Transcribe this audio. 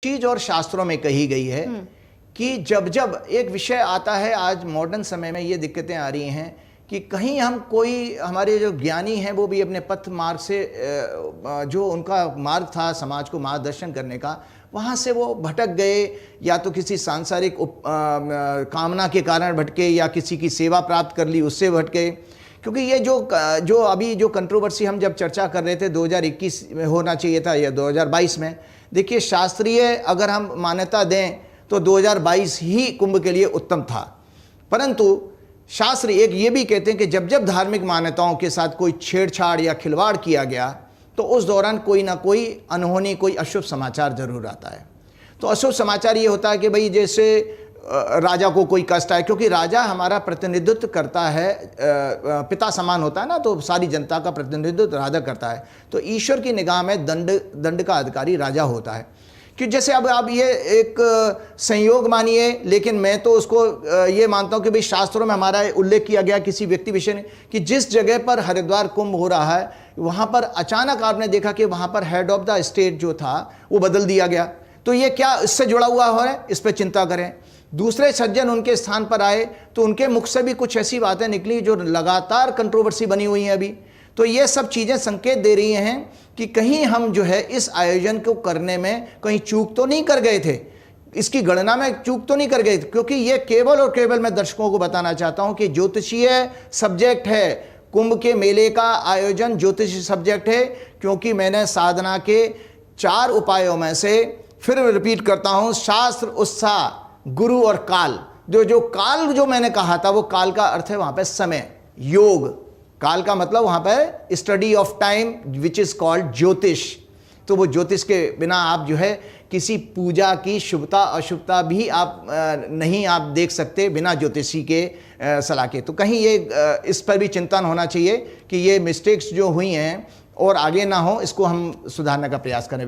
चीज और शास्त्रों में कही गई है कि जब जब एक विषय आता है, आज मॉडर्न समय में ये दिक्कतें आ रही हैं कि कहीं हम कोई हमारे जो ज्ञानी हैं वो भी अपने पथ मार्ग से जो उनका मार्ग था समाज को मार्गदर्शन करने का, वहाँ से वो भटक गए, या तो किसी सांसारिक कामना के कारण भटके या किसी की सेवा प्राप्त कर ली उससे भटके। क्योंकि ये जो अभी जो कंट्रोवर्सी हम जब चर्चा कर रहे थे 2021 में होना चाहिए था या 2022 में, देखिए शास्त्रीय अगर हम मान्यता दें तो 2022 ही कुंभ के लिए उत्तम था। परंतु शास्त्र एक ये भी कहते हैं कि जब जब धार्मिक मान्यताओं के साथ कोई छेड़छाड़ या खिलवाड़ किया गया तो उस दौरान कोई ना कोई अनहोनी, कोई अशुभ समाचार जरूर आता है। तो अशुभ समाचार ये होता है कि भाई जैसे राजा को कोई कष्ट आए, क्योंकि राजा हमारा प्रतिनिधित्व करता है, पिता समान होता है ना, तो सारी जनता का प्रतिनिधित्व राजा करता है। तो ईश्वर की निगाह में दंड का अधिकारी राजा होता है। कि जैसे अब आप ये एक संयोग मानिए, लेकिन मैं तो उसको ये मानता हूँ कि भाई शास्त्रों में हमारा उल्लेख किया गया किसी व्यक्ति विषय ने कि जिस जगह पर हरिद्वार कुंभ हो रहा है वहाँ पर अचानक आपने देखा कि वहाँ पर हेड ऑफ द स्टेट जो था वो बदल दिया गया। तो ये क्या इससे जुड़ा हुआ है, इस पर चिंता करें। दूसरे सज्जन उनके स्थान पर आए तो उनके मुख से भी कुछ ऐसी बातें निकली जो लगातार कंट्रोवर्सी बनी हुई हैं अभी। तो ये सब चीज़ें संकेत दे रही हैं कि कहीं हम जो है इस आयोजन को करने में कहीं चूक तो नहीं कर गए थे, इसकी गणना में चूक तो नहीं कर गए थे। क्योंकि ये केवल और केवल मैं दर्शकों को बताना चाहता हूं कि ज्योतिषीय सब्जेक्ट है, कुंभ के मेले का आयोजन ज्योतिषीय सब्जेक्ट है। क्योंकि मैंने साधना के 4 उपायों में से फिर रिपीट करता हूं, शास्त्र, उत्साह, गुरु और काल। जो काल जो मैंने कहा था वो काल का अर्थ है वहां पे समय, योग। काल का मतलब वहां पर study of time which is called ज्योतिष। तो वो ज्योतिष के बिना आप जो है किसी पूजा की शुभता अशुभता भी आप नहीं आप देख सकते बिना ज्योतिषी के सलाह के। तो कहीं ये इस पर भी चिंतन होना चाहिए कि ये मिस्टेक्स जो हुई हैं और आगे ना हो, इसको हम सुधारने का प्रयास करें।